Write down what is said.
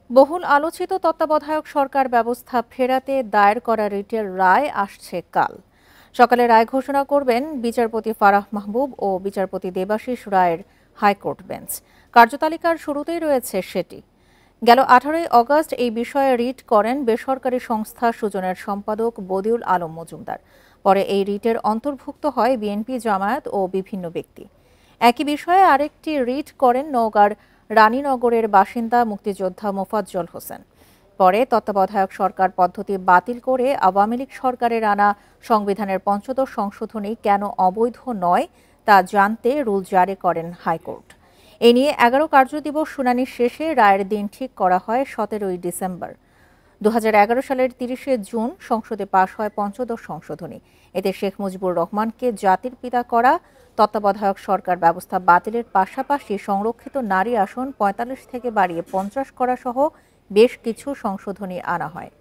বহুল আলোচিত তত্ত্বাবধায়ক সরকার ব্যবস্থা ফেরাতে দায়ের করা রিটের রায় আসছে কাল। সকালে রায় ঘোষণা করবেন বিচারপতি ফারাহ মাহবুব ও বিচারপতি দেবাশিস রায়ের হাইকোর্ট বেঞ্চ। কার্যতালিকার শুরুতেই রয়েছে সেটি। গেল 18ই অগস্ট এই বিষয়ে রিট করেন বেসরকারি সংস্থা সুজনের সম্পাদক বদিউল আলম মজুমদার। পরে এই রিটের অন্তর্ভুক্ত হয় বিএনপি, জামায়াত ও বিভিন্ন ব্যক্তি। একই বিষয়ে আরেকটি রিট করেন নওগাঁর রানীনগরের বাসিন্দা মুক্তিযোদ্ধা মোফাজ্জল হোসেন। পরে তত্ত্বাবধায়ক সরকার পদ্ধতি বাতিল করে আওয়ামী লীগ সরকারের আনা সংবিধানের ৫ম সংশোধনী কেন অবৈধ নয় তা জানতে রুল জারি করেন হাইকোর্ট। এ নিয়ে ১১ কার্যদিবস শুনানি শেষে রায়ের দিন ঠিক করা হয় ১৭ই ডিসেম্বর। ২০১১ সালের ৩০শে জুন সংসদে পাশ হয় ৫ম সংশোধনী। এতে শেখ মুজিবুর রহমানকে জাতির পিতা করা, তত্ত্বাবধায়ক সরকার ব্যবস্থা বাতিলের পাশাপাশি সংরক্ষিত নারী আসন ৪৫ থেকে বাড়িয়ে ৫০ করা সহ বেশ কিছু সংশোধনী আনা হয়।